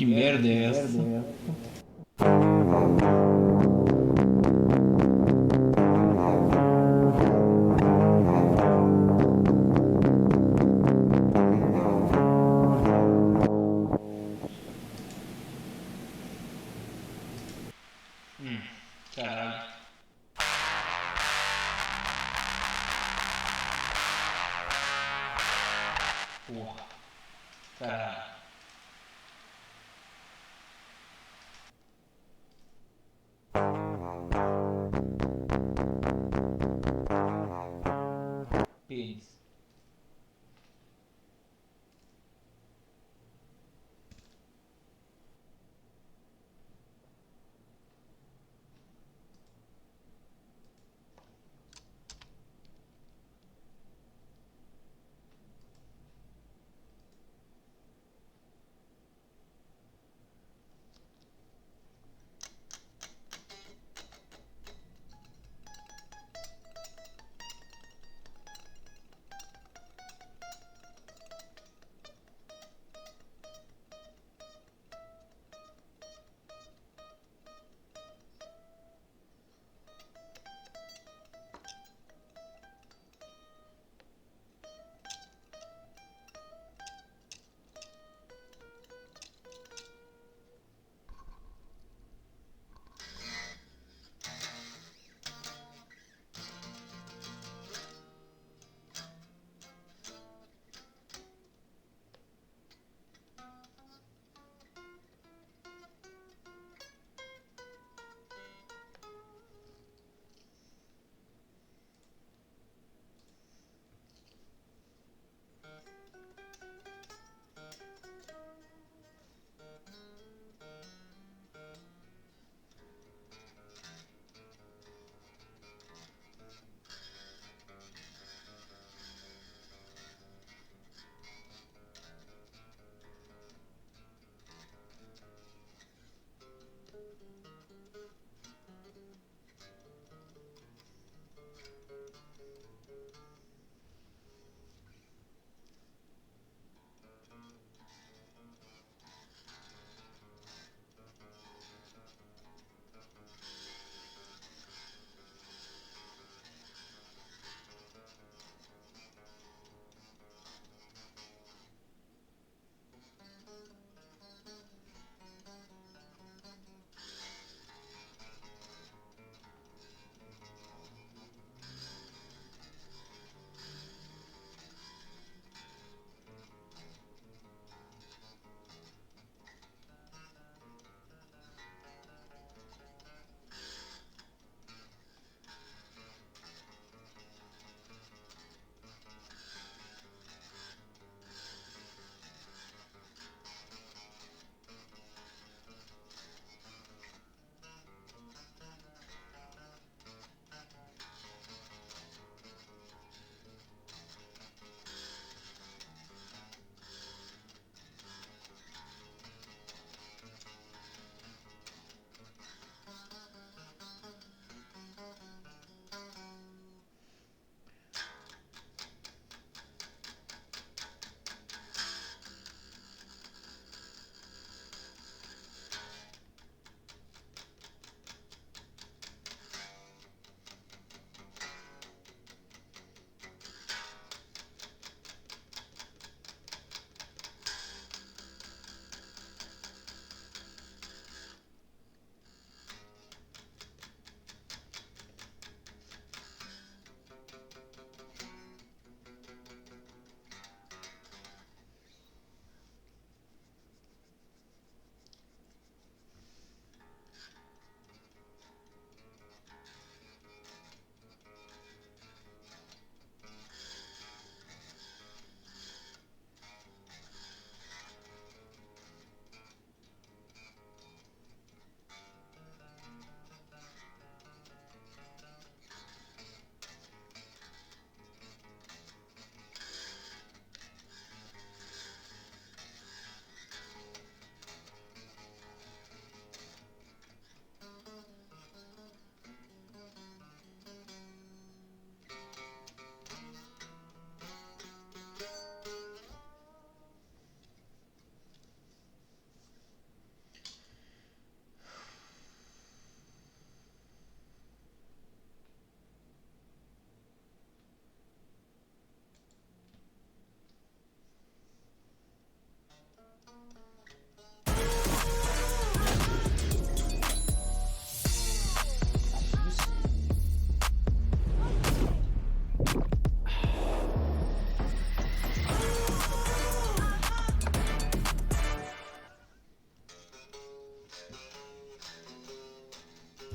Que merda é essa? Caralho. Porra. Caralho. Pênis.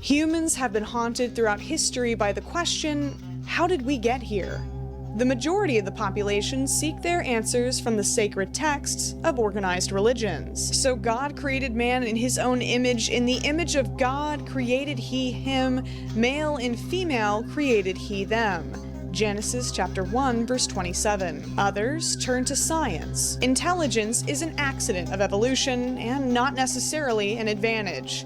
Humans have been haunted throughout history by the question, how did we get here? The majority of the population seek their answers from the sacred texts of organized religions. So God created man in his own image. In the image of God created he him. Male and female created he them. Genesis chapter 1, verse 27. Others turn to science. Intelligence is an accident of evolution and not necessarily an advantage.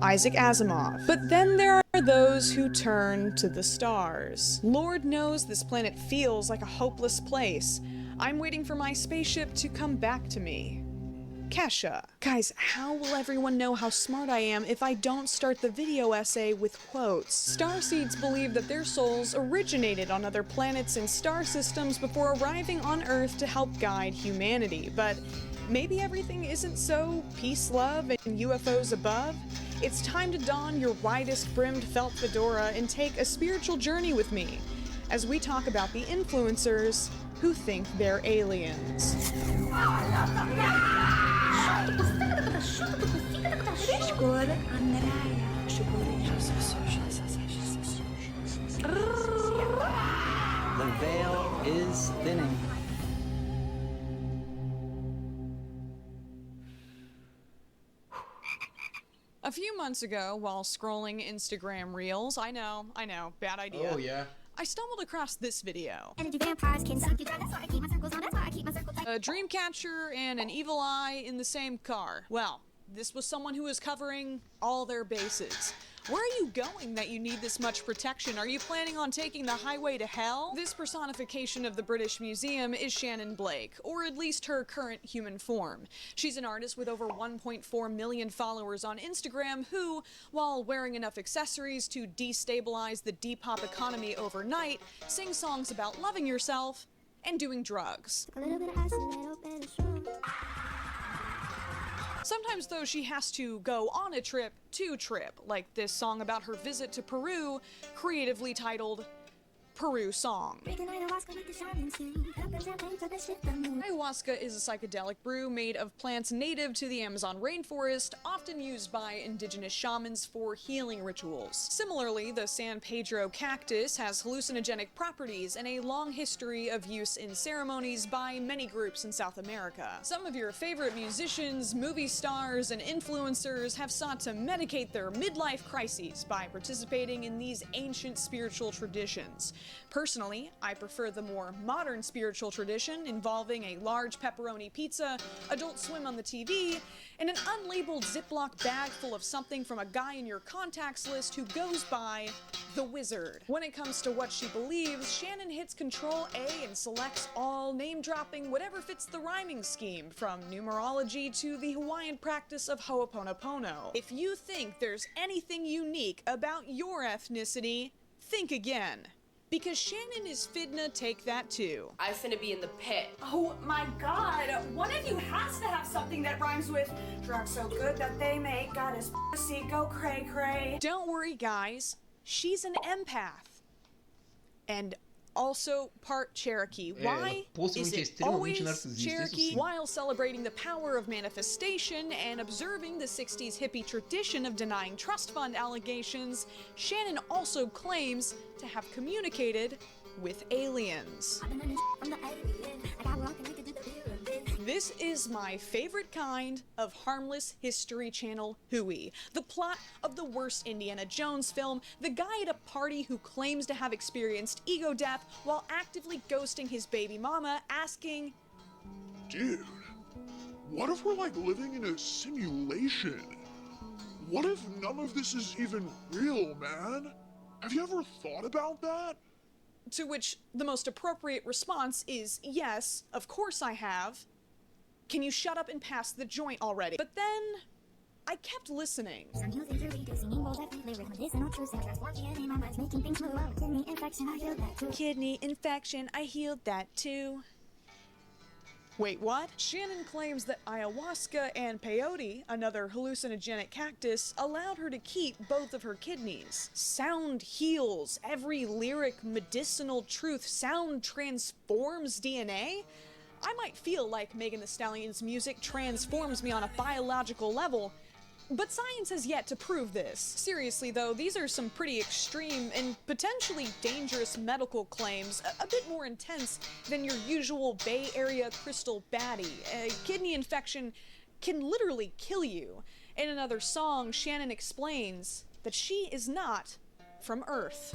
Isaac Asimov. But then there are those who turn to the stars. Lord knows this planet feels like a hopeless place. I'm waiting for my spaceship to come back to me. Kesha. Guys, how will everyone know how smart I am if I don't start the video essay with quotes? Starseeds believe that their souls originated on other planets and star systems before arriving on Earth to help guide humanity, but maybe everything isn't so peace, love, and UFOs above? It's time to don your widest brimmed felt fedora and take a spiritual journey with me as we talk about the influencers who think they're aliens. The veil is thinning. A few months ago, while scrolling Instagram Reels, I know, bad idea. Oh yeah. I stumbled across this video. A dream catcher and an evil eye in the same car. Well, this was someone who was covering all their bases. Where are you going that you need this much protection? Are you planning on taking the highway to hell? This personification of the British Museum is Shannon Blake, or at least her current human form. She's an artist with over 1.4 million followers on Instagram who, while wearing enough accessories to destabilize the Depop economy overnight, sings songs about loving yourself and doing drugs. Sometimes, though, she has to go on a trip to trip, like this song about her visit to Peru, creatively titled Peru Song. Ayahuasca is a psychedelic brew made of plants native to the Amazon rainforest, often used by indigenous shamans for healing rituals. Similarly, the San Pedro cactus has hallucinogenic properties and a long history of use in ceremonies by many groups in South America. Some of your favorite musicians, movie stars, and influencers have sought to medicate their midlife crises by participating in these ancient spiritual traditions. Personally, I prefer the more modern spiritual tradition involving a large pepperoni pizza, Adult Swim on the TV, and an unlabeled Ziploc bag full of something from a guy in your contacts list who goes by the Wizard. When it comes to what she believes, Shannon hits Control A and selects all, name-dropping whatever fits the rhyming scheme, from numerology to the Hawaiian practice of Ho'oponopono. If you think there's anything unique about your ethnicity, think again. Because Shannon is fitna take that too. I finna be in the pit. Oh my god, one of you has to have something that rhymes with drugs so good that they make God his pussy go cray cray. Don't worry guys, she's an empath. And also part Cherokee. Why is it always Cherokee? While celebrating the power of manifestation and observing the 60s hippie tradition of denying trust fund allegations, Shannon also claims to have communicated with aliens. This is my favorite kind of harmless History Channel hooey. The plot of the worst Indiana Jones film, the guy at a party who claims to have experienced ego death while actively ghosting his baby mama, asking, Dude, what if we're like living in a simulation? What if none of this is even real, man? Have you ever thought about that? To which the most appropriate response is, yes, of course I have. Can you shut up and pass the joint already? But then, I kept listening. Kidney infection, I healed that too. Wait, what? Shannon claims that ayahuasca and peyote, another hallucinogenic cactus, allowed her to keep both of her kidneys. Sound heals. Every lyric, medicinal truth. Sound transforms DNA? I might feel like Megan Thee Stallion's music transforms me on a biological level, But science has yet to prove this. Seriously though, these are some pretty extreme and potentially dangerous medical claims, a bit more intense than your usual Bay Area crystal baddie. A kidney infection can literally kill you. In another song, Shannon explains that she is not from Earth.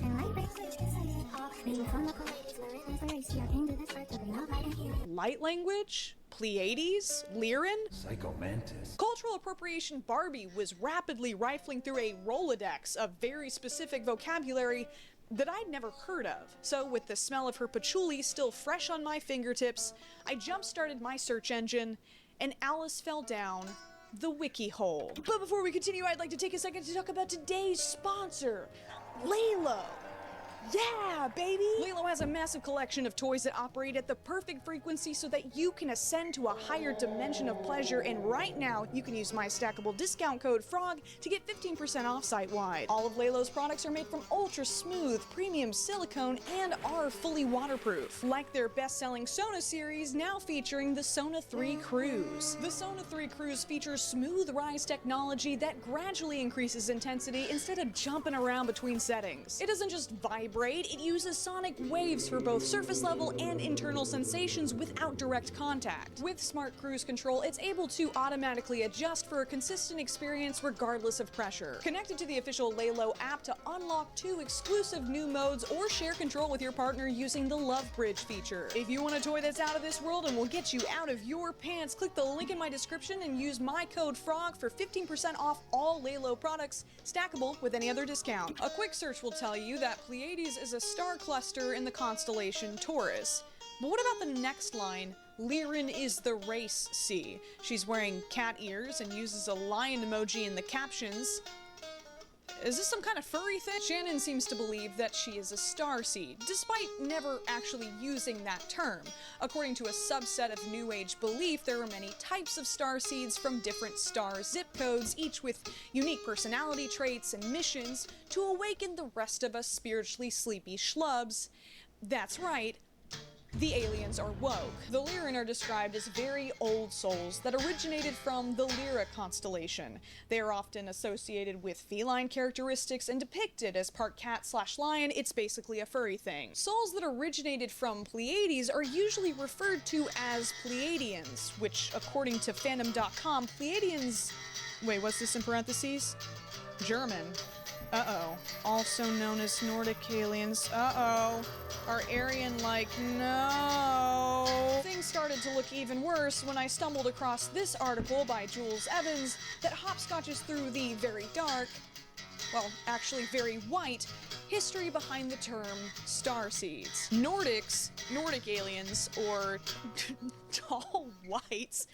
Light language? Pleiades? Lyran? Psychomantis. Cultural appropriation Barbie was rapidly rifling through a Rolodex of very specific vocabulary that I'd never heard of. So with the smell of her patchouli still fresh on my fingertips, I jump-started my search engine, and Alice fell down the wiki hole. But before we continue, I'd like to take a second to talk about today's sponsor, Lalo. Yeah, baby! Lalo has a massive collection of toys that operate at the perfect frequency so that you can ascend to a higher dimension of pleasure, and right now, you can use my stackable discount code FROG to get 15% off site-wide. All of Lalo's products are made from ultra-smooth, premium silicone and are fully waterproof. Like their best-selling Sona series, now featuring the Sona 3 Cruise. The Sona 3 Cruise features smooth rise technology that gradually increases intensity instead of jumping around between settings. It doesn't just vibrate, it uses sonic waves for both surface level and internal sensations without direct contact. With Smart Cruise Control, it's able to automatically adjust for a consistent experience regardless of pressure. Connected to the official Lalo app to unlock 2 exclusive new modes or share control with your partner using the Love Bridge feature. If you want a toy that's out of this world and will get you out of your pants, click the link in my description and use my code FROG for 15% off all Lalo products, stackable with any other discount. A quick search will tell you that Pleiades is a star cluster in the constellation Taurus. But what about the next line? Lyran is the race C. She's wearing cat ears and uses a lion emoji in the captions. Is this some kind of furry thing? Shannon seems to believe that she is a starseed, despite never actually using that term. According to a subset of New Age belief, there are many types of starseeds from different star zip codes, each with unique personality traits and missions to awaken the rest of us spiritually sleepy schlubs. That's right. The aliens are woke. The Lyran are described as very old souls that originated from the Lyra constellation. They are often associated with feline characteristics and depicted as part cat/lion. It's basically a furry thing. Souls that originated from Pleiades are usually referred to as Pleiadians, which, according to fandom.com, Pleiadians... Wait, what's this in parentheses? German. Uh-oh. Also known as Nordic aliens. Uh-oh. Are Aryan-like? No. Things started to look even worse when I stumbled across this article by Jules Evans that hopscotches through the very dark, well, actually very white, history behind the term starseeds. Nordic aliens, or tall whites,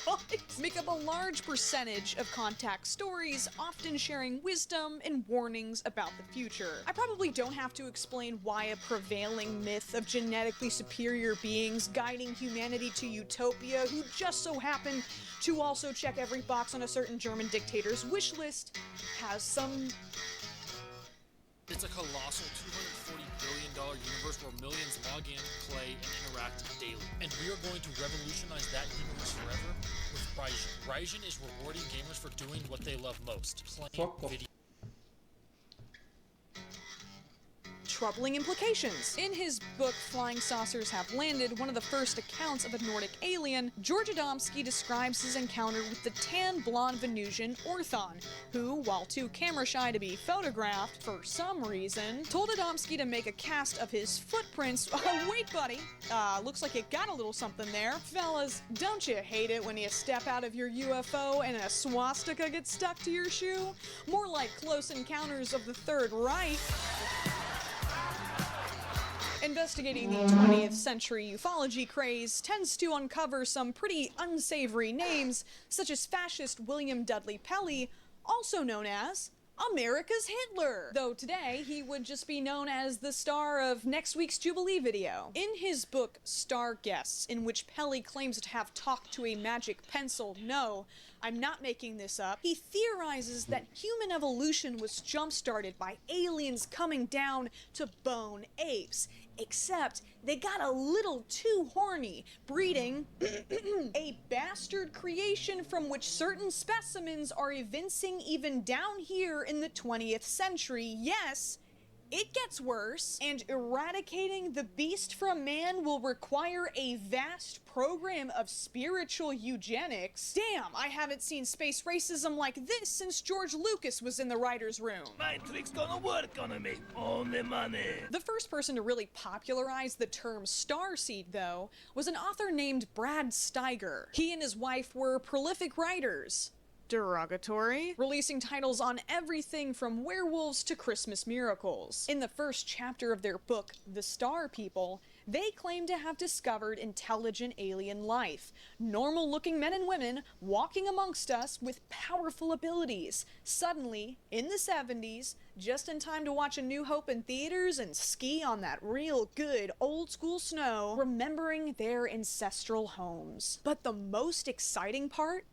what? Make up a large percentage of contact stories, often sharing wisdom and warnings about the future. I probably don't have to explain why a prevailing myth of genetically superior beings guiding humanity to utopia, who just so happen to also check every box on a certain German dictator's wish list, has some... It's a colossal $240 billion universe where millions log in, play, and interact daily. And we are going to revolutionize that universe forever with Raijin. Raijin is rewarding gamers for doing what they love most, playing video. Troubling implications. In his book Flying Saucers Have Landed, one of the first accounts of a Nordic alien, George Adamski describes his encounter with the tan blonde Venusian Orthon, who, while too camera shy to be photographed for some reason, told Adamski to make a cast of his footprints. Oh, wait, buddy. Looks like you got a little something there. Fellas, don't you hate it when you step out of your UFO and a swastika gets stuck to your shoe? More like Close Encounters of the Third Reich. Investigating the 20th century ufology craze tends to uncover some pretty unsavory names, such as fascist William Dudley Pelley, also known as America's Hitler, though today he would just be known as the star of next week's Jubilee video. In his book Star Guests, in which Pelley claims to have talked to a magic pencil, no, I'm not making this up. He theorizes that human evolution was jump-started by aliens coming down to bone apes. Except they got a little too horny, breeding a bastard creation from which certain specimens are evincing even down here in the 20th century. Yes, it gets worse, and eradicating the beast from man will require a vast program of spiritual eugenics. Damn, I haven't seen space racism like this since George Lucas was in the writer's room. My trick's gonna work on me. Only money. The first person to really popularize the term starseed, though, was an author named Brad Steiger. He and his wife were prolific writers. Derogatory, releasing titles on everything from werewolves to Christmas miracles. In the first chapter of their book, The Star People, they claim to have discovered intelligent alien life, normal-looking men and women walking amongst us with powerful abilities. Suddenly, in the 70s, just in time to watch A New Hope in theaters and ski on that real good old-school snow, remembering their ancestral homes. But the most exciting part?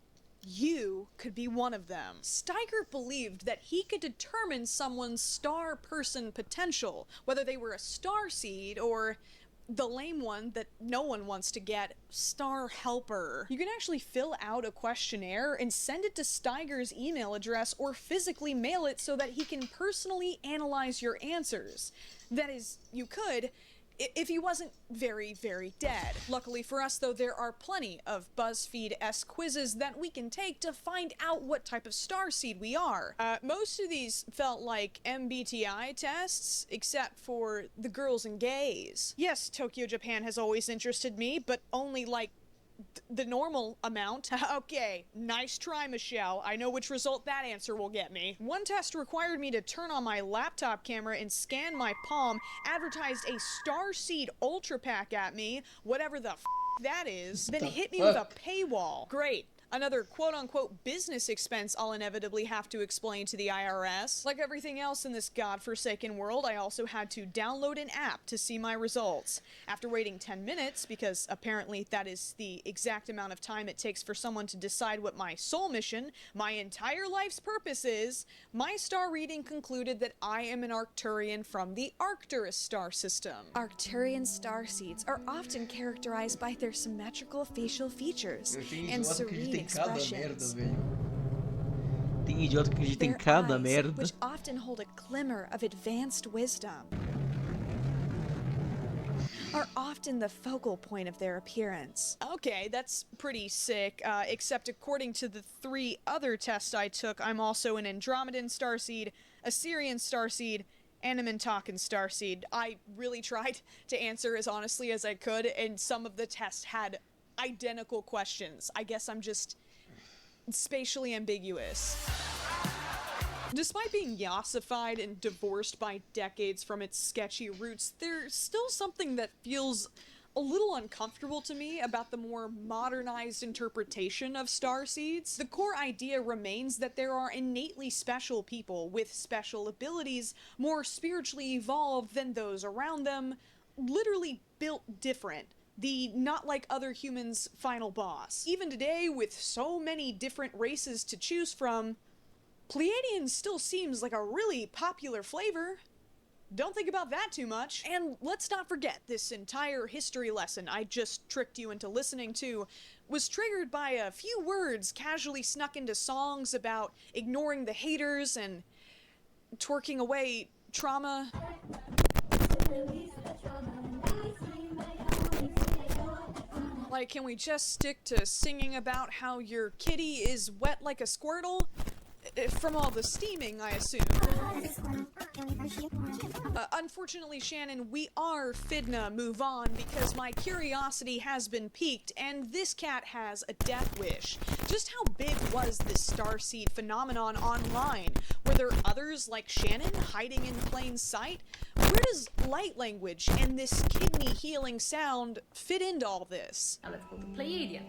You could be one of them. Steiger believed that he could determine someone's star person potential, whether they were a starseed or the lame one that no one wants to get, star helper. You can actually fill out a questionnaire and send it to Steiger's email address or physically mail it so that he can personally analyze your answers. That is, you could, if he wasn't very, very dead. Luckily for us, though, there are plenty of BuzzFeed-esque quizzes that we can take to find out what type of starseed we are. Most of these felt like MBTI tests, except for the girls and gays. Yes, Tokyo, Japan has always interested me, but only like the normal amount. Okay, nice try, Michelle. I know which result that answer will get me. One test required me to turn on my laptop camera and scan my palm, advertised a Starseed Ultra Pack at me, whatever the f that is, then hit me with a paywall. Great. Another quote-unquote business expense I'll inevitably have to explain to the IRS. Like everything else in this godforsaken world, I also had to download an app to see my results. After waiting 10 minutes, because apparently that is the exact amount of time it takes for someone to decide what my soul mission, my entire life's purpose is, my star reading concluded that I am an Arcturian from the Arcturus star system. Arcturian starseeds are often characterized by their symmetrical facial features and serene expressions. Tem idiota que acredita em Their cada eyes, merda. which often hold a glimmer of advanced wisdom, are often the focal point of their appearance. Okay, that's pretty sick, except according to the 3 other tests I took, I'm also an Andromedan starseed, a Syrian starseed, and a Mintakan starseed. I really tried to answer as honestly as I could, and some of the tests had identical questions. I guess I'm just spatially ambiguous. Despite being yassified and divorced by decades from its sketchy roots, there's still something that feels a little uncomfortable to me about the more modernized interpretation of starseeds. The core idea remains that there are innately special people with special abilities, more spiritually evolved than those around them, literally built different. The not like other humans final boss. Even today, with so many different races to choose from, Pleiadian still seems like a really popular flavor. Don't think about that too much. And let's not forget, this entire history lesson I just tricked you into listening to was triggered by a few words casually snuck into songs about ignoring the haters and twerking away trauma. Like, can we just stick to singing about how your kitty is wet like a squirtle? From all the steaming, I assume. Unfortunately, Shannon, we are fidna move on because my curiosity has been piqued and this cat has a death wish. Just how big was this starseed phenomenon online? Were there others like Shannon hiding in plain sight? Where does light language and this kidney healing sound fit into all this? Let's go to Pleiadian.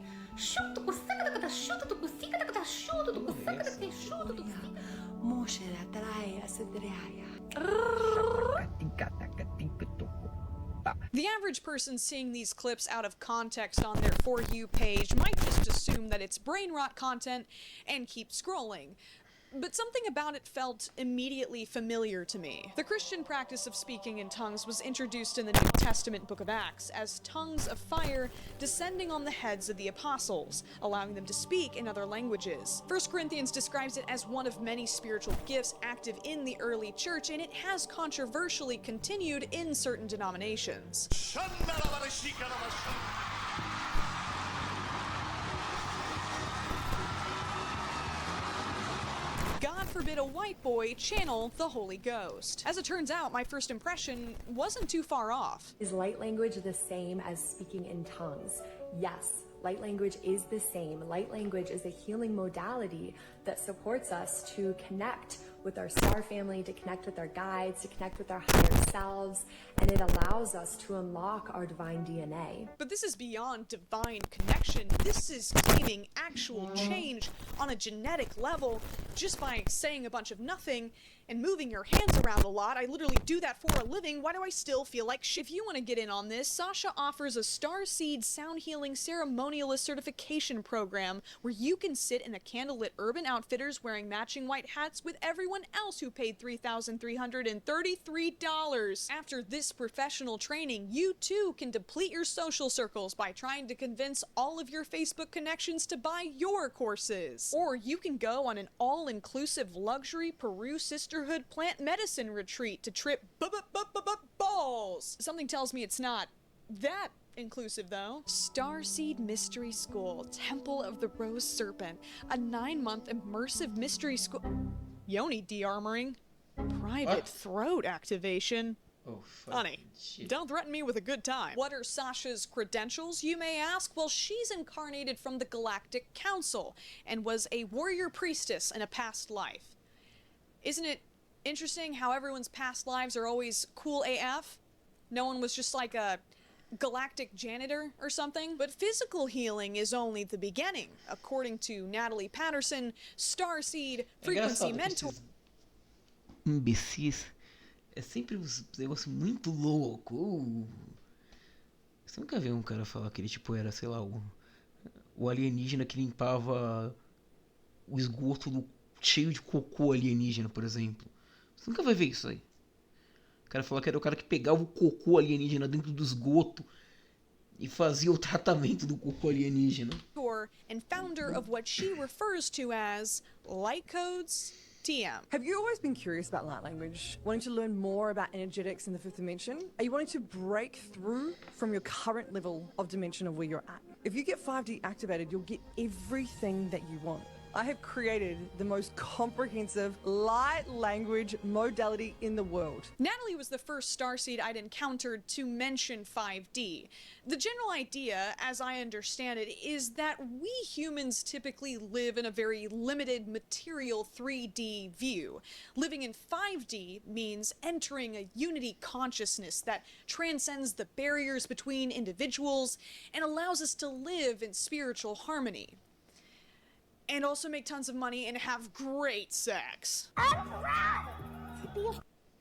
The average person seeing these clips out of context on their For You page might just assume that it's brain rot content and keep scrolling. But something about it felt immediately familiar to me. The Christian practice of speaking in tongues was introduced in the New Testament book of Acts as tongues of fire descending on the heads of the apostles, allowing them to speak in other languages. 1 Corinthians describes it as one of many spiritual gifts active in the early church, and it has controversially continued in certain denominations. God forbid a white boy channel the Holy Ghost. As it turns out, my first impression wasn't too far off. Is light language the same as speaking in tongues? Yes, light language is the same. Light language is a healing modality that supports us to connect with our star family, to connect with our guides, to connect with our higher selves, and it allows us to unlock our divine DNA. But this is beyond divine connection. This is claiming actual change on a genetic level just by saying a bunch of nothing and moving your hands around a lot. I literally do that for a living. Why do I still feel like shit? If you want to get in on this, Sasha offers a Starseed Sound Healing Ceremonialist Certification Program where you can sit in a candlelit Urban Outfitters wearing matching white hats with everyone else who paid $3,333. After this professional training, you too can deplete your social circles by trying to convince all of your Facebook connections to buy your courses. Or you can go on an all-inclusive luxury Peru sisterhood plant medicine retreat to trip balls. Something tells me it's not that inclusive though. Starseed Mystery School, Temple of the Rose Serpent, a 9-month immersive mystery school. Yoni de-armoring. Private throat activation. Oh, fuck. Honey, Shit. don't threaten me with a good time. What are Sasha's credentials, you may ask? Well, she's incarnated from the Galactic Council and was a warrior priestess in a past life. Isn't it interesting how everyone's past lives are always cool AF? No one was just like a galactic janitor or something? But physical healing is only the beginning. According to Natalie Patterson, Starseed Frequency Mentor... Imbecis. É sempre um negócio muito louco. Você nunca viu um cara falar que ele tipo era, sei lá, o alienígena que limpava o esgoto cheio de cocô alienígena, por exemplo. Você nunca vai ver isso aí. O cara falou que era o cara que pegava o cocô alienígena dentro do esgoto e fazia o tratamento do cocô alienígena. And founder of what she refers to as Light Codes TM. Have you always been curious about light language? Wanting to learn more about energetics in the fifth dimension? Are you wanting to break through from your current level of dimension of where you're at? If you get 5D activated, you'll get everything that you want. I have created the most comprehensive light language modality in the world. Natalie was the first starseed I'd encountered to mention 5D. The general idea, as I understand it, is that we humans typically live in a very limited material 3D view. Living in 5D means entering a unity consciousness that transcends the barriers between individuals and allows us to live in spiritual harmony. And also make tons of money and have great sex. I'm proud to be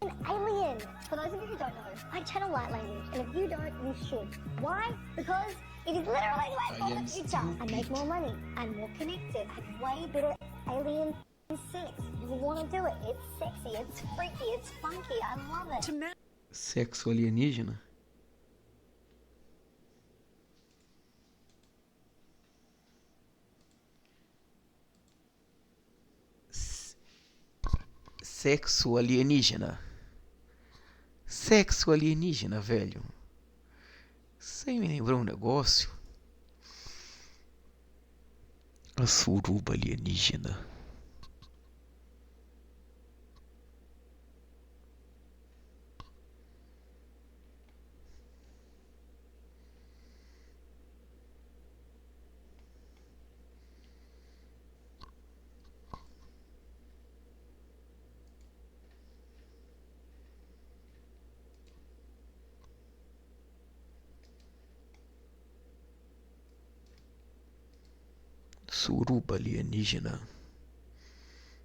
an alien. For those of you who don't know, I channel light language, and if you don't, you should. Why? Because it is literally the way for the future. I make more money. I'm more connected. I have way better alien sex. You want to do it. It's sexy. It's freaky. It's funky. I love it. Sexo alienígena? Sexo alienígena. Sexo alienígena, velho. Você me lembrou um negócio? A suruba alienígena. Suruba alienígena.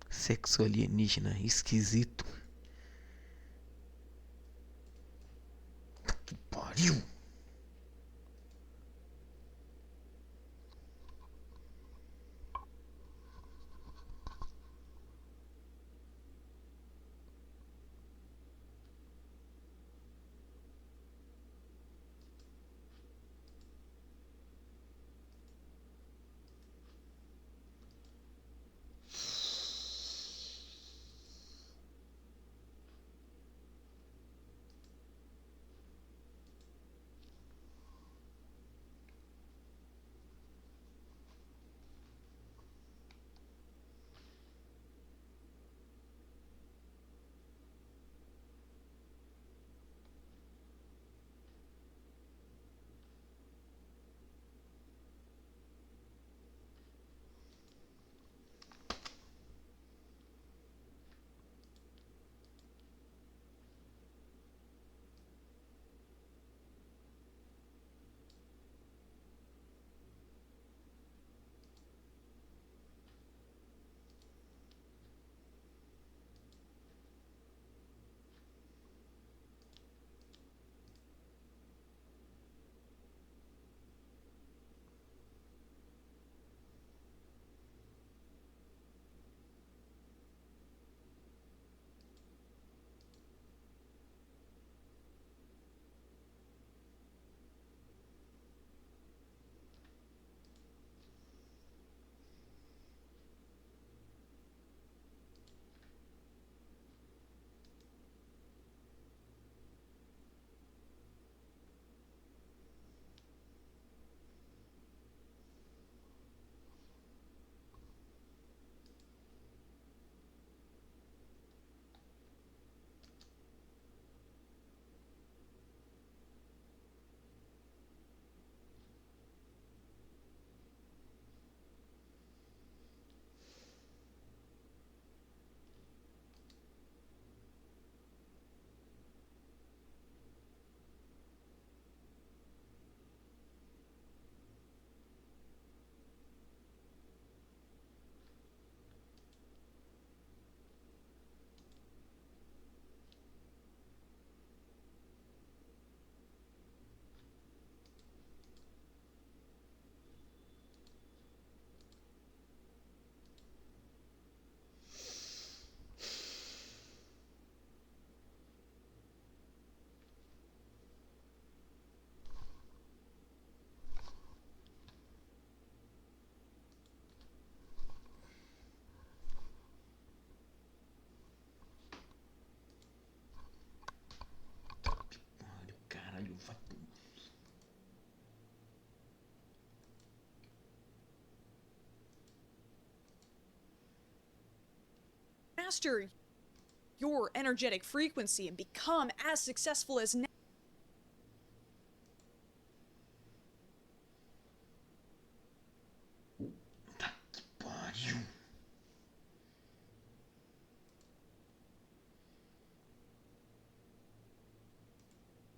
Sexo alienígena esquisito. Que pariu. pariu! Caralho, vai. Master your energetic frequency and become as successful as Puta que pariu.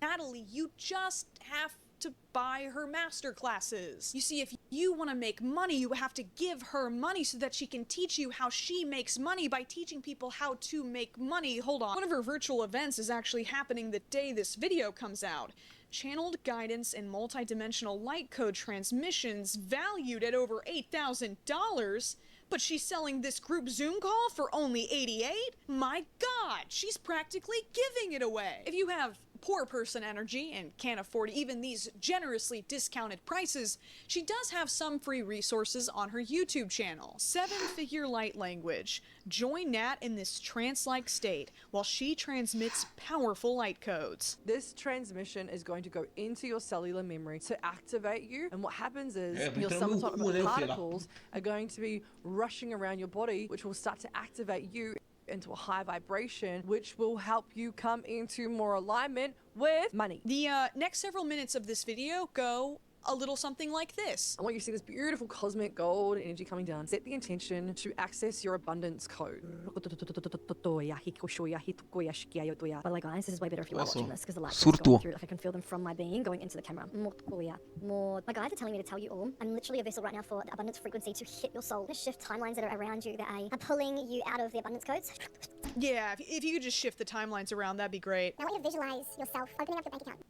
Natalie, you just have to buy her master classes. You see, if you want to make money, you have to give her money so that she can teach you how she makes money by teaching people how to make money. Hold on. One of her virtual events is actually happening the day this video comes out. Channeled guidance and multidimensional light code transmissions valued at over $8,000. But she's selling this group Zoom call for only $88? My God, she's practically giving it away. If you have poor person energy and can't afford even these generously discounted prices, she does have some free resources on her YouTube channel. 7-figure light language. Join Nat in this trance-like state while she transmits powerful light codes. This transmission is going to go into your cellular memory to activate you, and what happens is your subatomic particles are going to be rushing around your body, which will start to activate you into a high vibration, which will help you come into more alignment with money. The next several minutes of this video go a little something like this. I want you to see this beautiful cosmic gold energy coming down. Set the intention to access your abundance code. By the way, guys, this is way better if you are watching this because the light is going through. Like I can feel them from my being going into the camera. My guides are telling me to tell you all, I'm literally a vessel right now for the abundance frequency to hit your soul. Just shift timelines that are around you that are pulling you out of the abundance codes. Yeah, if you could just shift the timelines around, that'd be great. I want you to visualize yourself opening up your bank account.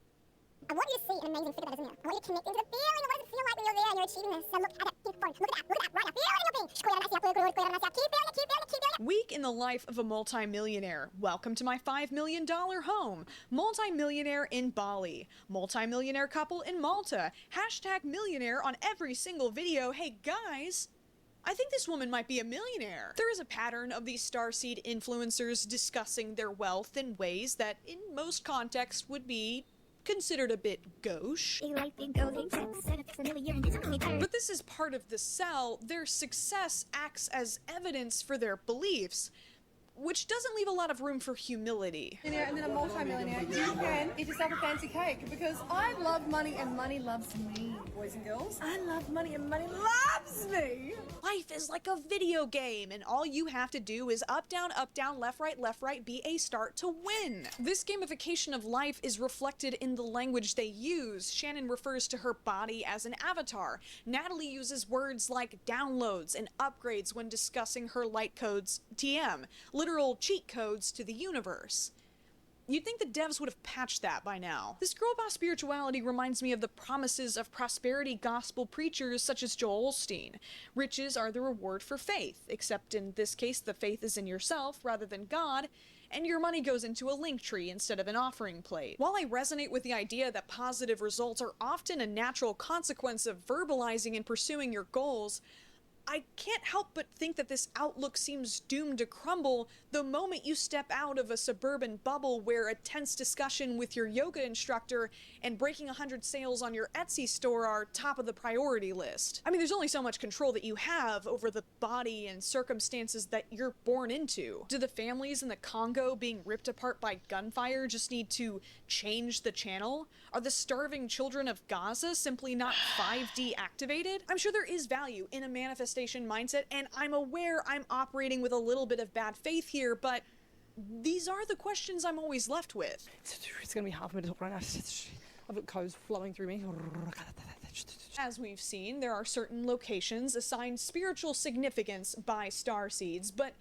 I want an amazing figure that is in there. I want you to connect into the feeling of what does it feel like when you're there and you're achieving this. So look at that pink phone. Look at that. Look at that. Right now. Feel it in your being. Keep feeling it. Keep feeling it. Keep feeling it. Week in the life of a multimillionaire. Welcome to my $5 million home. Multimillionaire in Bali. Multimillionaire couple in Malta. Hashtag millionaire on every single video. Hey guys, I think this woman might be a millionaire. There is a pattern of these starseed influencers discussing their wealth in ways that in most contexts would be considered a bit gauche. But this is part of the sell. Their success acts as evidence for their beliefs, which doesn't leave a lot of room for humility. And then a multi-millionaire, you can eat yourself a fancy cake, because I love money and money loves me, boys and girls. I love money and money loves me. Life is like a video game, and all you have to do is up, down, left, right, be a start to win. This gamification of life is reflected in the language they use. Shannon refers to her body as an avatar. Natalie uses words like downloads and upgrades when discussing her light codes TM, literal cheat codes to the universe. You'd think the devs would have patched that by now. This girl boss spirituality reminds me of the promises of prosperity gospel preachers such as Joel Osteen. Riches are the reward for faith, except in this case the faith is in yourself rather than God, and your money goes into a link tree instead of an offering plate. While I resonate with the idea that positive results are often a natural consequence of verbalizing and pursuing your goals, I can't help but think that this outlook seems doomed to crumble the moment you step out of a suburban bubble where a tense discussion with your yoga instructor and breaking 100 sales on your Etsy store are top of the priority list. I mean, there's only so much control that you have over the body and circumstances that you're born into. Do the families in the Congo being ripped apart by gunfire just need to change the channel? Are the starving children of Gaza simply not 5D activated? I'm sure there is value in a manifestation mindset, and I'm aware I'm operating with a little bit of bad faith here, but these are the questions I'm always left with. It's going to be hard for me to talk right now. I've got codes flowing through me. As we've seen, there are certain locations assigned spiritual significance by starseeds, but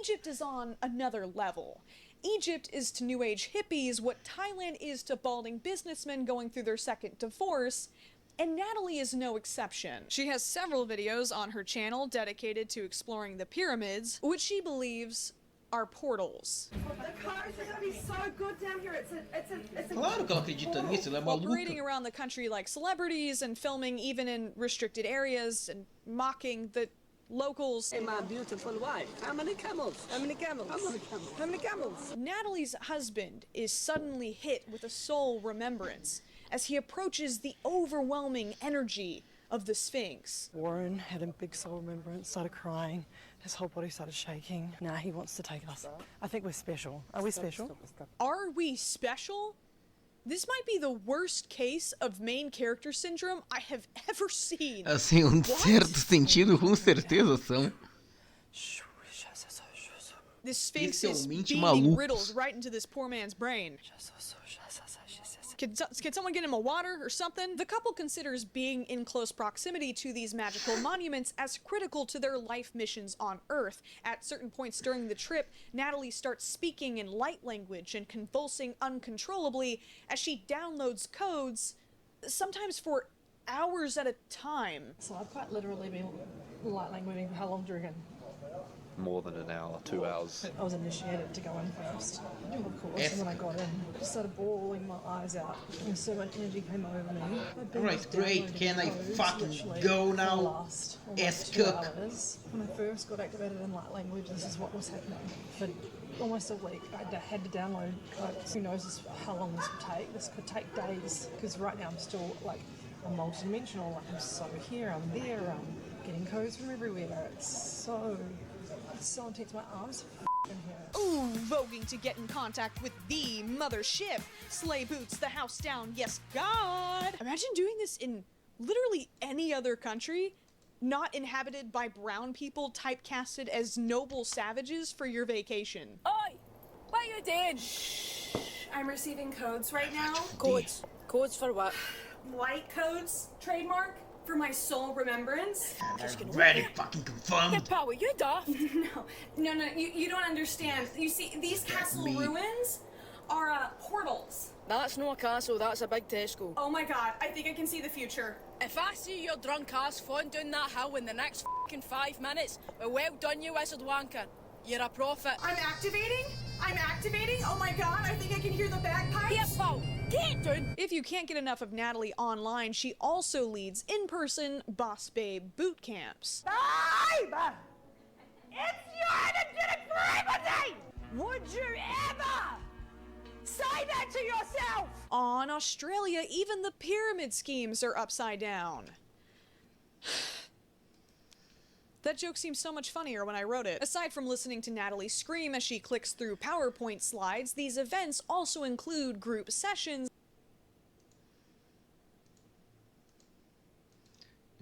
Egypt is on another level. Egypt is to New Age hippies what Thailand is to balding businessmen going through their second divorce, and Natalie is no exception. She has several videos on her channel dedicated to exploring the pyramids, which she believes are portals. The cars are gonna be so good down here. It's a Claro que ela acredita nisso, ela é maluca. Parading around the country like celebrities and filming even in restricted areas and mocking the locals. Hey, my beautiful wife. How many camels? How many camels? How many camels? Natalie's husband is suddenly hit with a soul remembrance as he approaches the overwhelming energy of the Sphinx. Warren had a big soul remembrance, started crying, his whole body started shaking. Now he wants to take us. I think we're special. Are we special? Are we special? This might be the worst case of main character syndrome I have ever seen. Assim, certo sentido, com certeza são. This Sphinx is beaming malucos. riddles right into this poor man's brain. Can someone get him a water or something? The couple considers being in close proximity to these magical monuments as critical to their life missions on Earth. At certain points during the trip, Natalie starts speaking in light language and convulsing uncontrollably as she downloads codes, sometimes for hours at a time. So I've quite literally been light languaging for how long do you reckon? More than an hour, 2 hours. I was initiated to go in first, of course, and when I got in, I just started bawling my eyes out, and so much energy came over me. Alright, great, can I fucking go now? S-cook. When I first got activated in light language, this is what was happening. For almost a week, I had to download codes. Who knows how long this would take? This could take days, because right now I'm still like, I'm multidimensional, like I'm so here, I'm there, I'm getting codes from everywhere. It's so intense, my arms in here. Ooh, voguing to get in contact with the mothership. Sleigh boots, the house down, yes God! Imagine doing this in literally any other country, not inhabited by brown people typecasted as noble savages for your vacation. Oi! What are you doing? I'm receiving codes right now. Codes? Codes for what? Light codes, trademark, for my soul remembrance. Ready, fucking confirmed. Hey, pal, are you daft? No, you don't understand. You see, these castle ruins are portals. That's not a castle, that's a big Tesco. Oh my god, I think I can see the future. If I see your drunk ass falling down that hill in the next fucking 5 minutes, well done you wizard wanker. You're a prophet. I'm activating? Oh my god, I think I can hear the bagpipes. Here, Paul, get down. If you can't get enough of Natalie online, she also leads in-person Boss Babe boot camps. Babe! It's your energetic frequency! Would you ever say that to yourself? On Australia, even the pyramid schemes are upside down. That joke seems so much funnier when I wrote it. Aside from listening to Natalie scream as she clicks through PowerPoint slides, these events also include group sessions.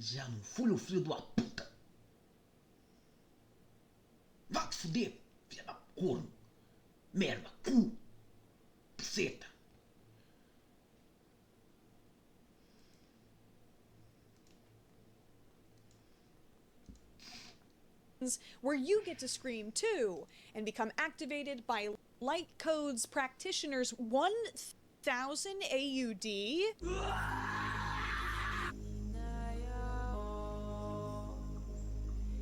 Já não fui o filho da puta. Vá te fuder, filha da corno. Merda, cu. Peceta. Where you get to scream too and become activated by Light Codes practitioners 1000 AUD.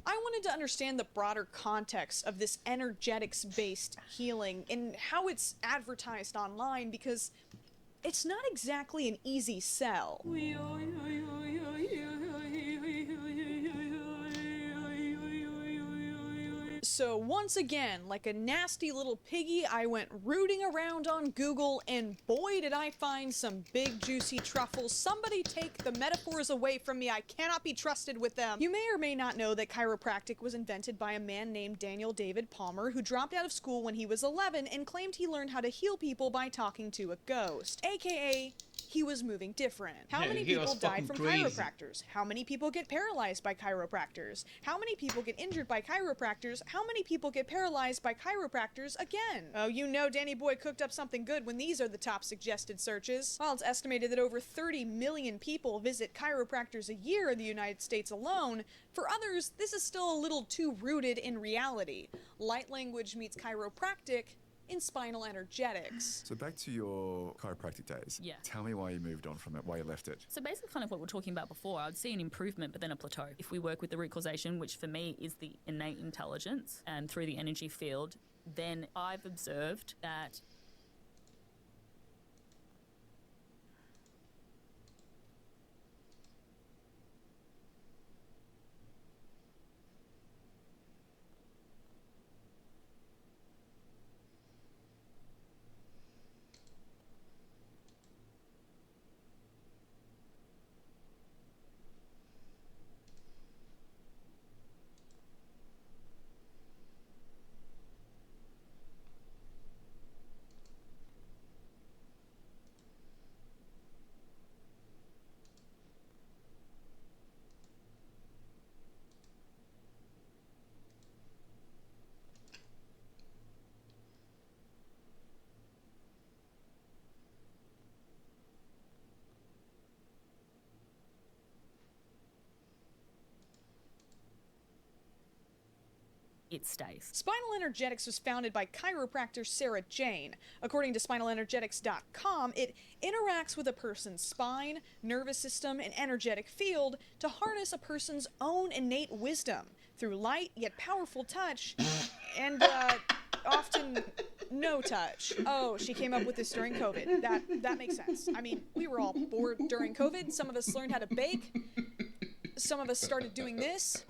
I wanted to understand the broader context of this energetics-based healing and how it's advertised online, because it's not exactly an easy sell. So once again, like a nasty little piggy, I went rooting around on Google, and boy did I find some big juicy truffles. Somebody take the metaphors away from me. I cannot be trusted with them. You may or may not know that chiropractic was invented by a man named Daniel David Palmer, who dropped out of school when he was 11 and claimed he learned how to heal people by talking to a ghost, aka he was moving different. How many people died from chiropractors? How many people get paralyzed by chiropractors? How many people get injured by chiropractors? How many people get paralyzed by chiropractors again? Oh, you know Danny Boy cooked up something good when these are the top suggested searches. While it's estimated that over 30 million people visit chiropractors a year in the United States alone, for others, this is still a little too rooted in reality. Light language meets chiropractic in spinal energetics. So back to your chiropractic days. Yeah. Tell me why you moved on from it, why you left it. So basically kind of what we were talking about before, I would see an improvement but then a plateau. If we work with the root causation, which for me is the innate intelligence, and through the energy field, then I've observed that it stays. Spinal Energetics was founded by chiropractor Sarah Jane. According to spinalenergetics.com, it interacts with a person's spine, nervous system, and energetic field to harness a person's own innate wisdom through light yet powerful touch and often no touch. Oh, she came up with this during COVID. That makes sense. I mean, we were all bored during COVID. Some of us learned how to bake. Some of us started doing this.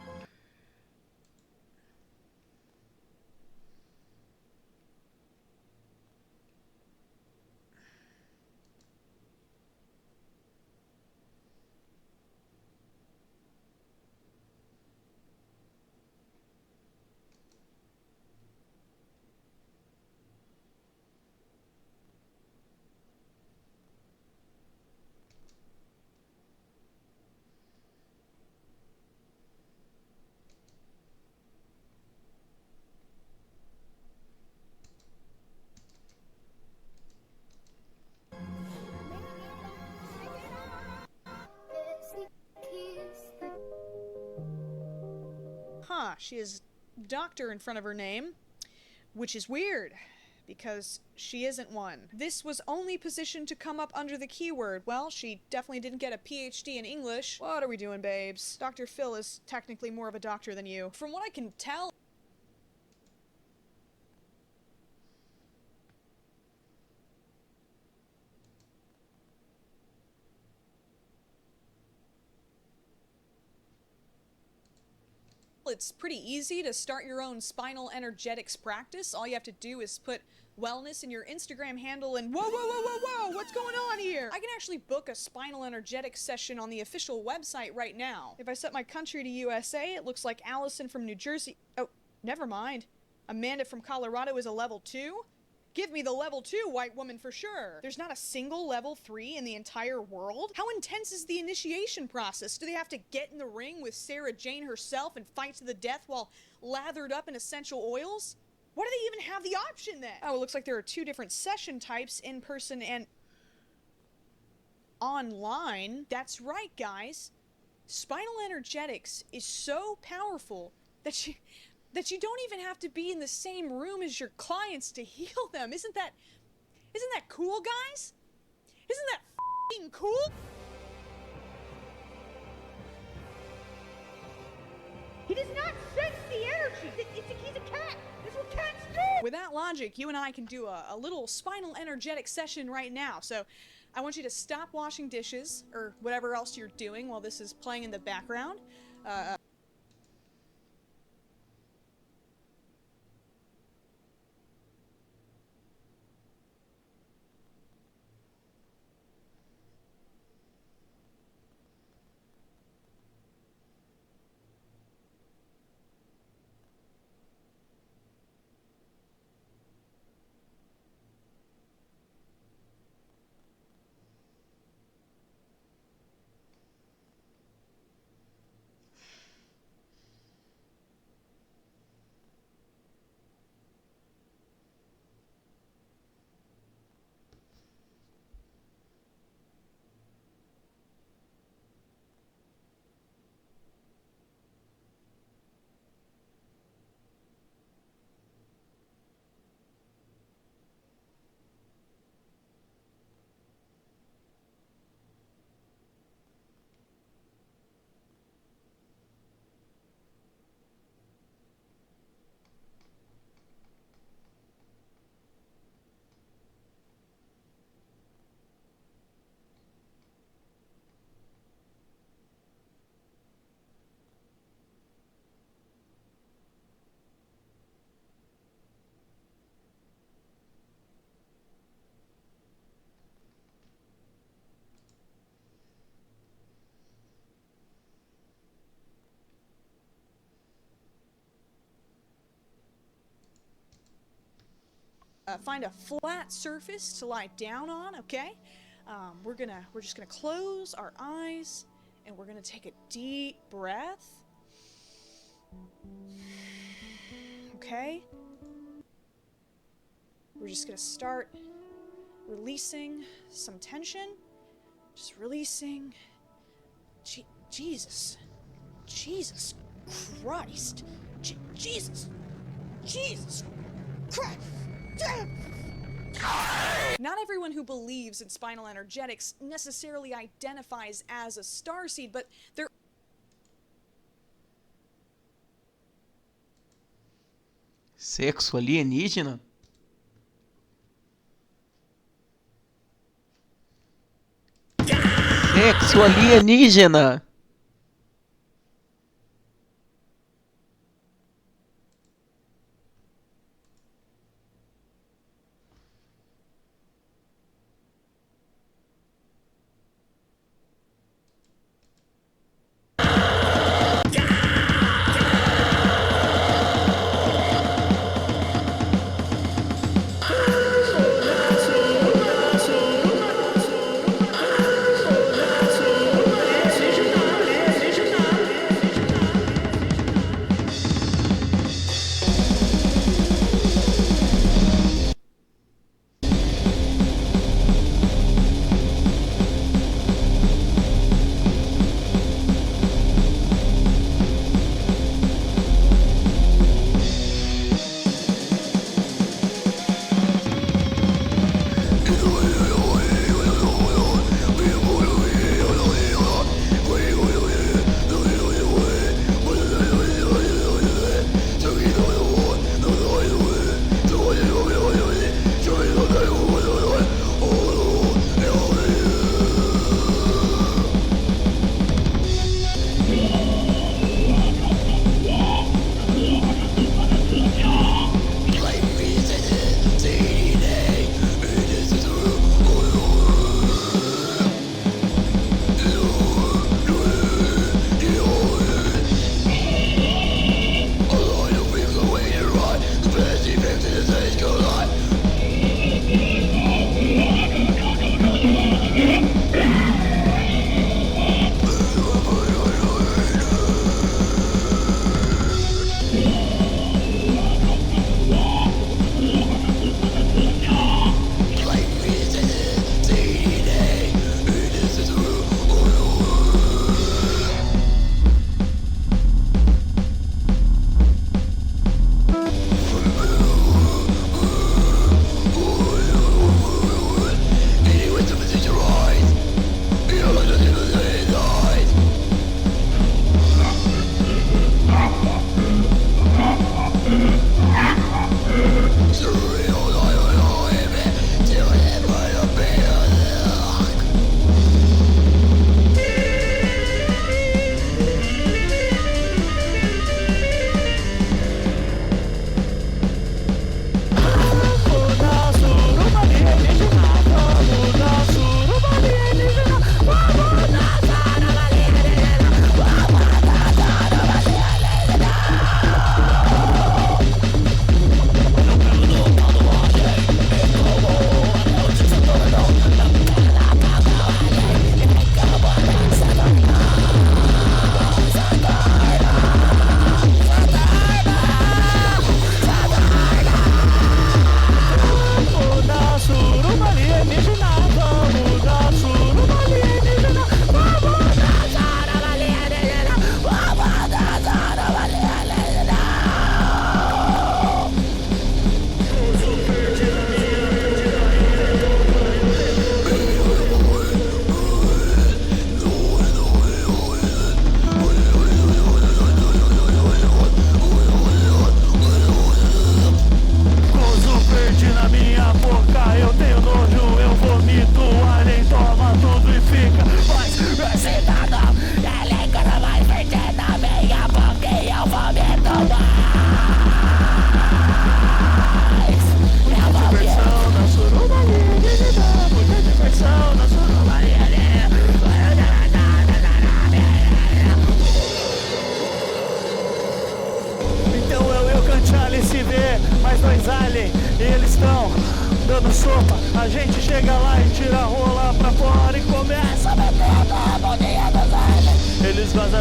She has doctor in front of her name, which is weird because she isn't one. This was only positioned to come up under the keyword. Well, she definitely didn't get a PhD in English. What are we doing, babes? Dr. Phil is technically more of a doctor than you. From what I can tell, it's pretty easy to start your own spinal energetics practice. All you have to do is put wellness in your Instagram handle and whoa, what's going on here? I can actually book a spinal energetics session on the official website right now. If I set my country to USA, it looks like Allison from New Jersey. Oh, never mind. Amanda from Colorado is a level 2? Give me the level 2 white woman for sure. There's not a single level 3 in the entire world? How intense is the initiation process? Do they have to get in the ring with Sarah Jane herself and fight to the death while lathered up in essential oils? What do they even have the option then? Oh, it looks like there are 2 different session types, in person and online. That's right, guys. Spinal energetics is so powerful that you don't even have to be in the same room as your clients to heal them. Isn't that cool, guys? Isn't that f***ing cool? He does not sense the energy. He's a cat. That's what cats do. With that logic, you and I can do a little spinal energetic session right now. So I want you to stop washing dishes or whatever else you're doing while this is playing in the background. Find a flat surface to lie down on, okay? We're just gonna close our eyes and we're gonna take a deep breath. Okay? We're just gonna start releasing some tension. Just releasing. Jesus Christ. Jesus Christ. Not everyone who believes in spinal energetics necessarily identifies as a starseed, but there... Sexo alienígena? Sexo alienígena! Seja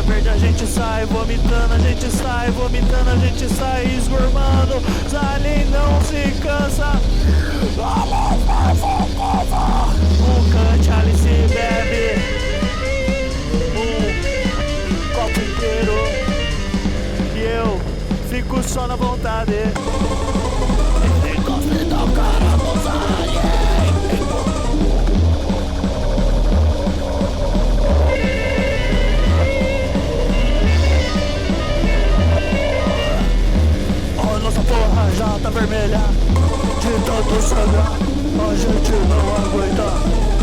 verde a gente sai vomitando, a gente sai vomitando, a gente sai esgurmando. Os aliens não se cansa. Um cante, Alice bebe um copo inteiro e eu fico só na vontade. Encosta da cara dos aliens. Nossa porra já tá vermelha de tanto sangrar. A gente não aguenta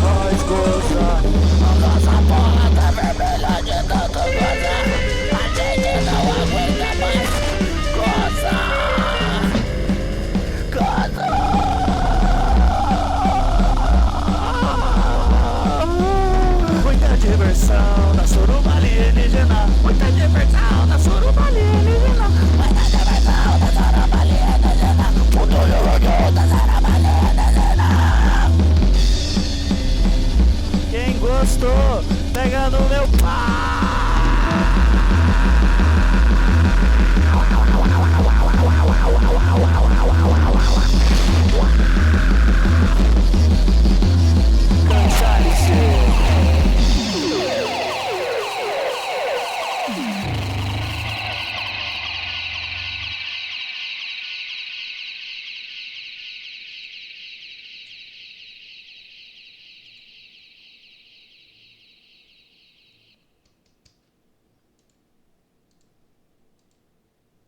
mais gozar. A nossa porra tá vermelha de tanto gozar. A gente não aguenta mais gozar. Muita diversão na suruba alienígena. Muita diversão na suruba alienígena. Muita diversão na suruba alienígena. Muita diversão na suruba alienígena. Quem gostou, pega no meu pau.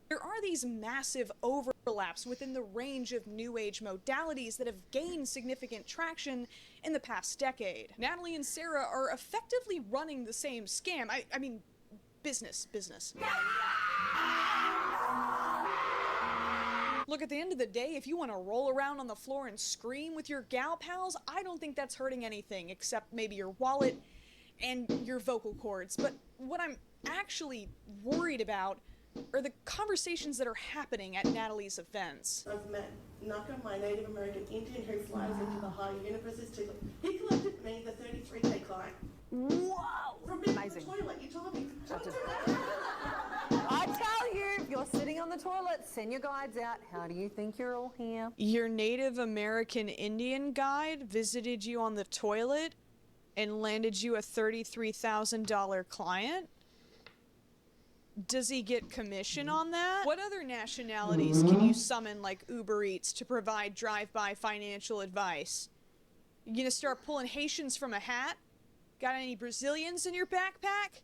There are these massive overlaps within the range of New Age modalities that have gained significant traction in the past decade. Natalie and Sarah are effectively running the same scam. I mean, business. Look, at the end of the day, if you want to roll around on the floor and scream with your gal pals, I don't think that's hurting anything, except maybe your wallet and your vocal cords. But what I'm actually worried about are the conversations that are happening at Natalie's events. I've met Naka, my Native American Indian who flies into the high universes to... He collected me the 33K client. Whoa! From being Amazing. on the toilet, you told me. I tell you, if you're sitting on the toilet, send your guides out. How do you think you're all here? Your Native American Indian guide visited you on the toilet and landed you a $33,000 client? Does he get commission on that? What other nationalities can you summon like Uber Eats to provide drive-by financial advice? You gonna start pulling Haitians from a hat? Got any Brazilians in your backpack?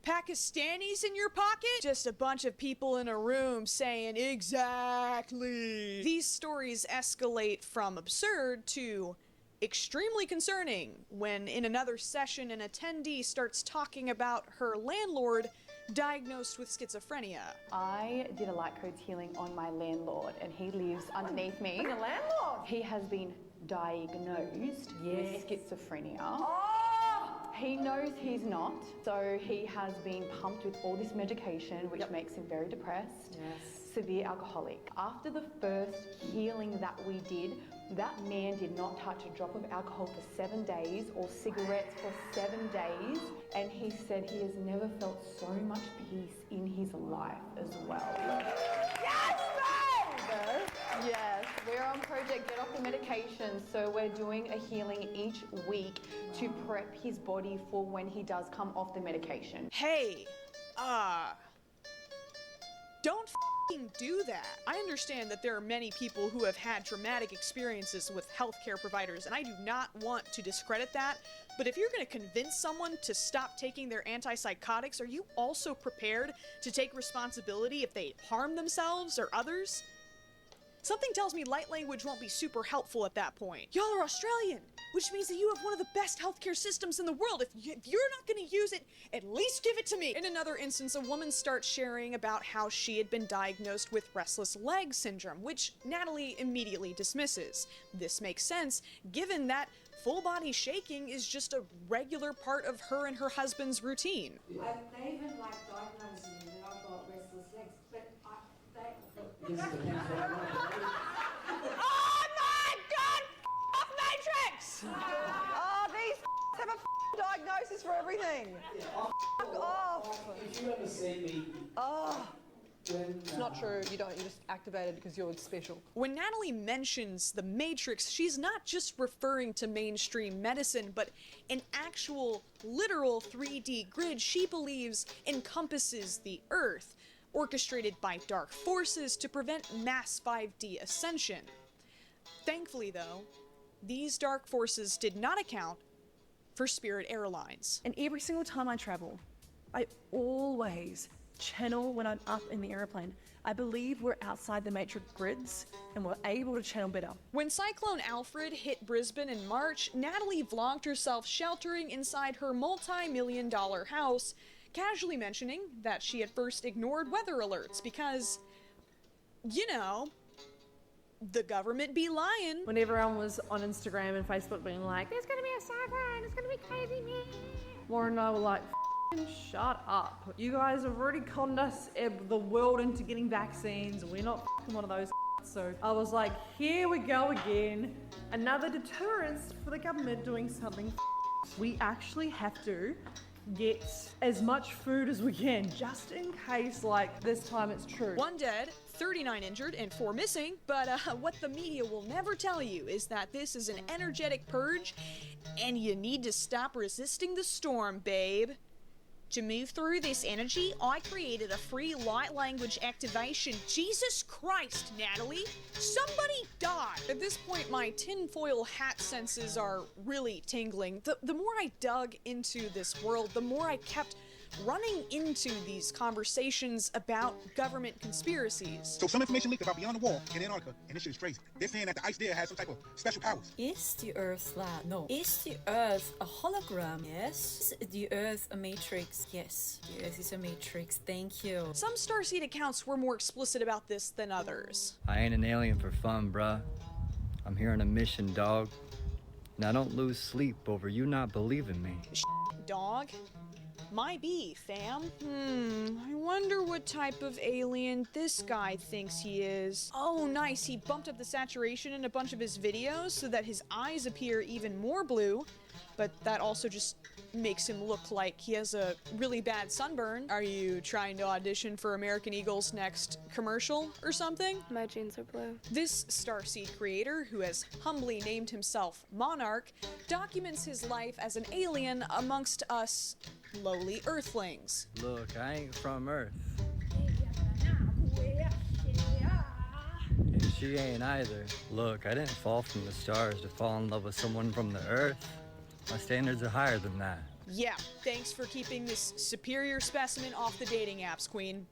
Pakistanis in your pocket? Just a bunch of people in a room saying exactly. These stories escalate from absurd to extremely concerning when in another session an attendee starts talking about her landlord diagnosed with schizophrenia. I did a light codes healing on my landlord and he lives underneath me. Your landlord? He has been diagnosed with schizophrenia. Oh! He knows he's not, so he has been pumped with all this medication which makes him very depressed. Yes. Severe alcoholic. After the first healing that we did, that man did not touch a drop of alcohol for 7 days or cigarettes for 7 days, and he said he has never felt so much peace in his life as well. Yes, babe! Yes, we're on Project Get Off the Medication, so we're doing a healing each week to prep his body for when he does come off the medication. Hey, don't f***ing do that. I understand that there are many people who have had traumatic experiences with healthcare providers, and I do not want to discredit that, but if you're going to convince someone to stop taking their antipsychotics, are you also prepared to take responsibility if they harm themselves or others? Something tells me light language won't be super helpful at that point. Y'all are Australian, which means that you have one of the best healthcare systems in the world. If you're not going to use it, at least give it to me. In another instance, a woman starts sharing about how she had been diagnosed with restless leg syndrome, which Natalie immediately dismisses. This makes sense, given that full body shaking is just a regular part of her and her husband's routine. They even diagnosed me that I've got restless legs, but Oh my god! Off Matrix! Oh, these have a diagnosis for everything. off! Did you ever see me? Oh. It's not true. You don't. You're just activated because you're special. When Natalie mentions the Matrix, she's not just referring to mainstream medicine, but an actual, literal 3D grid she believes encompasses the Earth, orchestrated by dark forces to prevent mass 5D ascension. Thankfully, though, these dark forces did not account for Spirit Airlines. And every single time I travel, I always channel when I'm up in the airplane. I believe we're outside the Matrix grids and we're able to channel better. When Cyclone Alfred hit Brisbane in March, Natalie vlogged herself sheltering inside her multi-million-dollar house, casually mentioning that she at first ignored weather alerts because, you know, the government be lying. When everyone was on Instagram and Facebook being like, there's gonna be a cyclone, it's gonna be crazy, man. Lauren and I were like, shut up. You guys have already conned us, the world, into getting vaccines. We're not one of those. So I was like, here we go again. Another deterrence for the government doing something. We actually have to get as much food as we can, just in case, like, this time it's true. 1 dead, 39 injured, and 4 missing, but what the media will never tell you is that this is an energetic purge, and you need to stop resisting the storm, babe. To move through this energy, I created a free light language activation. Jesus Christ, Natalie! Somebody die! At this point, my tinfoil hat senses are really tingling. The more I dug into this world, the more I kept running into these conversations about government conspiracies. So some information leaked about Beyond the Wall in Antarctica, and this shit is crazy. They're saying that the ice there has some type of special powers. Is the Earth flat? No. Is the Earth a hologram? Yes. Is the Earth a matrix? Yes. The Earth is a matrix. Thank you. Some Starseed accounts were more explicit about this than others. I ain't an alien for fun, bruh. I'm here on a mission, dog. Now don't lose sleep over you not believing me. Dog? My bee, fam. I wonder what type of alien this guy thinks he is. Oh, nice. He bumped up the saturation in a bunch of his videos so that his eyes appear even more blue, but that also just makes him look like he has a really bad sunburn. Are you trying to audition for American Eagle's next commercial or something? My jeans are blue. This Starseed creator, who has humbly named himself Monarch, documents his life as an alien amongst us lowly Earthlings. Look, I ain't from Earth. And she ain't either. Look, I didn't fall from the stars to fall in love with someone from the Earth. My standards are higher than that. Yeah, thanks for keeping this superior specimen off the dating apps, Queen.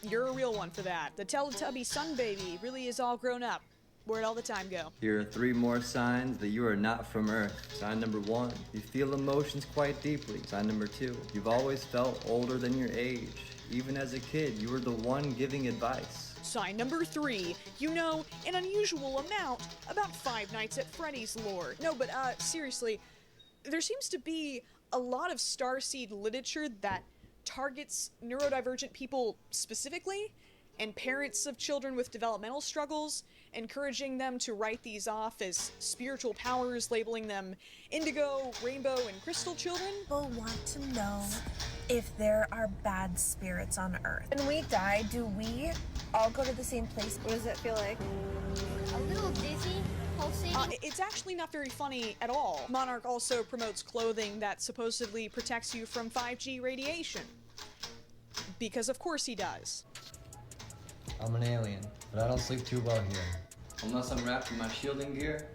You're a real one for that. The Teletubby sun baby really is all grown up. Where'd all the time go? Here are 3 more signs that you are not from Earth. Sign number 1, you feel emotions quite deeply. Sign number 2, you've always felt older than your age. Even as a kid, you were the one giving advice. Sign number 3, you know an unusual amount about Five Nights at Freddy's lore. No, but seriously, there seems to be a lot of Starseed literature that targets neurodivergent people specifically, and parents of children with developmental struggles, encouraging them to write these off as spiritual powers, labeling them indigo, rainbow, and crystal children. People want to know if there are bad spirits on Earth. When we die, do we all go to the same place? What does it feel like? A little dizzy. It's actually not very funny at all. Monarch also promotes clothing that supposedly protects you from 5G radiation. Because of course he does. I'm an alien, but I don't sleep too well here. Unless I'm wrapped in my shielding gear,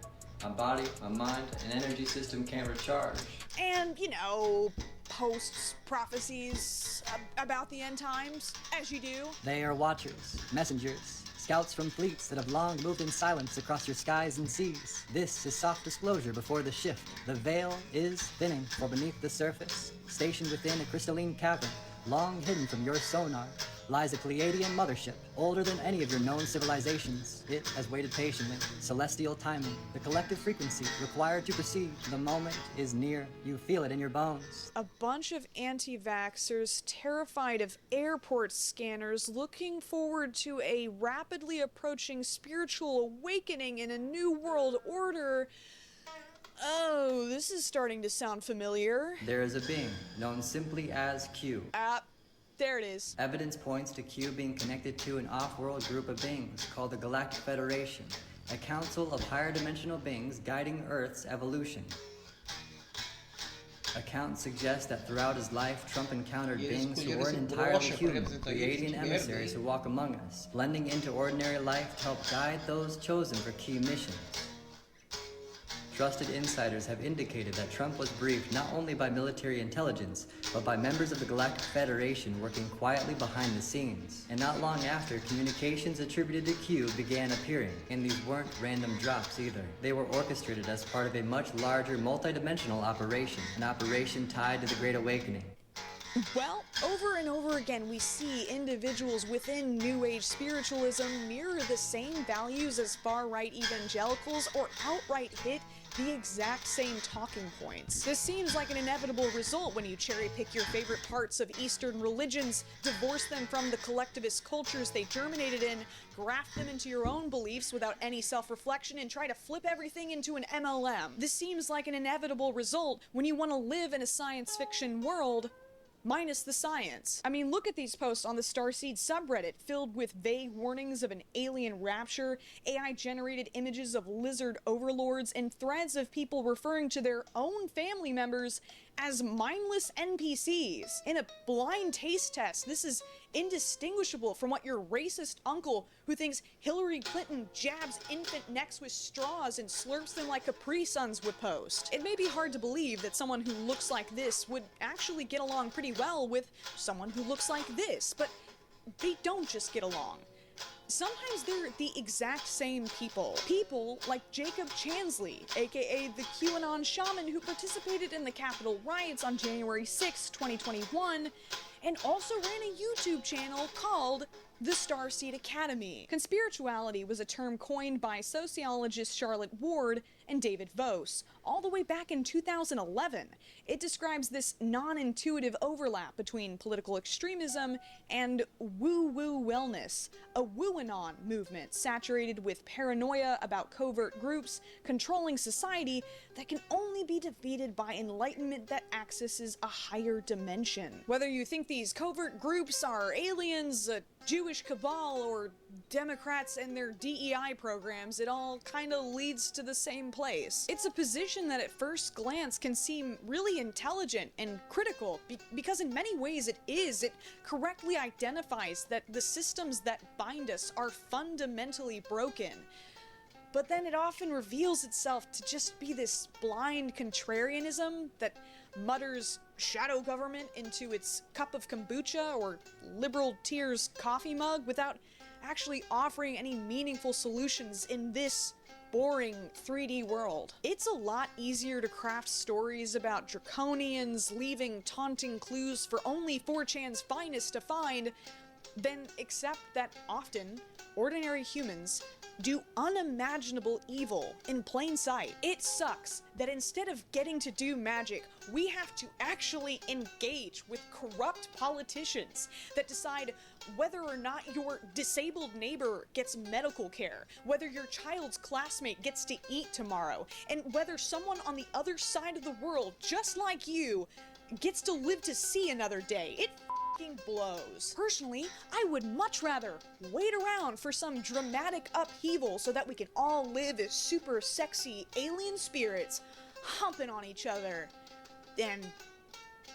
my body, my mind, and energy system can't recharge. And, you know, posts prophecies about the end times, as you do. They are watchers, messengers, scouts from fleets that have long moved in silence across your skies and seas. This is soft disclosure before the shift. The veil is thinning, for beneath the surface, stationed within a crystalline cavern, long hidden from your sonar, lies a Pleiadian mothership, older than any of your known civilizations. It has waited patiently, celestial timing, the collective frequency required to proceed. The moment is near. You feel it in your bones. A bunch of anti-vaxxers terrified of airport scanners looking forward to a rapidly approaching spiritual awakening in a new world order. Oh, this is starting to sound familiar. There is a being known simply as Q. There it is. Evidence points to Q being connected to an off-world group of beings called the Galactic Federation, a council of higher dimensional beings guiding Earth's evolution. Accounts suggest that throughout his life, Trump encountered beings who weren't entirely human, creating emissaries who walk among us, blending into ordinary life to help guide those chosen for key missions. Trusted insiders have indicated that Trump was briefed not only by military intelligence, but by members of the Galactic Federation working quietly behind the scenes. And not long after, communications attributed to Q began appearing, and these weren't random drops either. They were orchestrated as part of a much larger, multidimensional operation, an operation tied to the Great Awakening. Well, over and over again, we see individuals within New Age spiritualism mirror the same values as far-right evangelicals or outright hit the exact same talking points. This seems like an inevitable result when you cherry-pick your favorite parts of Eastern religions, divorce them from the collectivist cultures they germinated in, graft them into your own beliefs without any self-reflection, and try to flip everything into an MLM. This seems like an inevitable result when you want to live in a science fiction world minus the science. I mean, look at these posts on the Starseed subreddit, filled with vague warnings of an alien rapture, AI-generated images of lizard overlords, and threads of people referring to their own family members as mindless NPCs. In a blind taste test, this is indistinguishable from what your racist uncle who thinks Hillary Clinton jabs infant necks with straws and slurps them like Capri Suns would post. It may be hard to believe that someone who looks like this would actually get along pretty well with someone who looks like this, but they don't just get along. Sometimes they're the exact same people. People like Jacob Chansley, aka the QAnon shaman who participated in the Capitol riots on January 6, 2021, and also ran a YouTube channel called the Starseed Academy. Conspirituality was a term coined by sociologists Charlotte Ward and David Vose, all the way back in 2011. It describes this non-intuitive overlap between political extremism and woo-woo wellness, a woo-anon movement saturated with paranoia about covert groups controlling society that can only be defeated by enlightenment that accesses a higher dimension. Whether you think these covert groups are aliens, a Jewish cabal, or Democrats and their DEI programs, it all kind of leads to the same place. It's a position that at first glance can seem really intelligent and critical, because in many ways it is. It correctly identifies that the systems that bind us are fundamentally broken. But then it often reveals itself to just be this blind contrarianism that mutters shadow government into its cup of kombucha or liberal tears coffee mug without actually offering any meaningful solutions in this boring 3D world. It's a lot easier to craft stories about draconians leaving taunting clues for only 4chan's finest to find than accept that often ordinary humans do unimaginable evil in plain sight. It sucks that instead of getting to do magic, we have to actually engage with corrupt politicians that decide whether or not your disabled neighbor gets medical care, whether your child's classmate gets to eat tomorrow, and whether someone on the other side of the world, just like you, gets to live to see another day. It blows. Personally, I would much rather wait around for some dramatic upheaval so that we can all live as super sexy alien spirits humping on each other and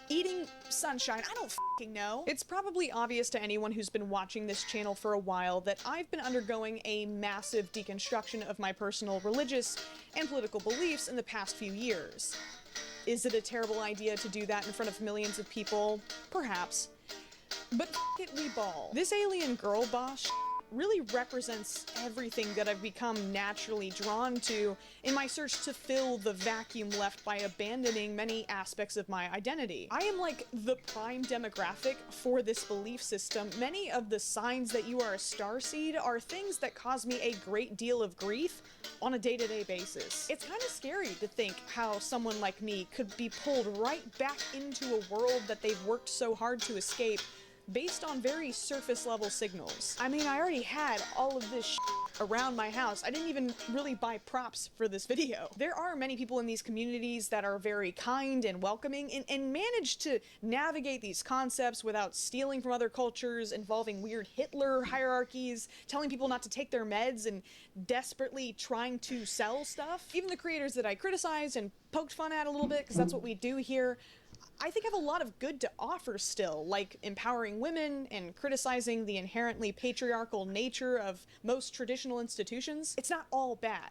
eating sunshine. I don't fucking know. It's probably obvious to anyone who's been watching this channel for a while that I've been undergoing a massive deconstruction of my personal religious and political beliefs in the past few years. Is it a terrible idea to do that in front of millions of people? Perhaps. But f*** it, we ball. This alien girl boss really represents everything that I've become naturally drawn to in my search to fill the vacuum left by abandoning many aspects of my identity. I am like the prime demographic for this belief system. Many of the signs that you are a starseed are things that cause me a great deal of grief on a day-to-day basis. It's kind of scary to think how someone like me could be pulled right back into a world that they've worked so hard to escape based on very surface level signals. I mean, I already had all of this around my house. I didn't even really buy props for this video. There are many people in these communities that are very kind and welcoming and manage to navigate these concepts without stealing from other cultures, involving weird Hitler hierarchies, telling people not to take their meds, and desperately trying to sell stuff. Even the creators that I criticized and poked fun at a little bit, because that's what we do here, I think have a lot of good to offer still, like empowering women and criticizing the inherently patriarchal nature of most traditional institutions. It's not all bad.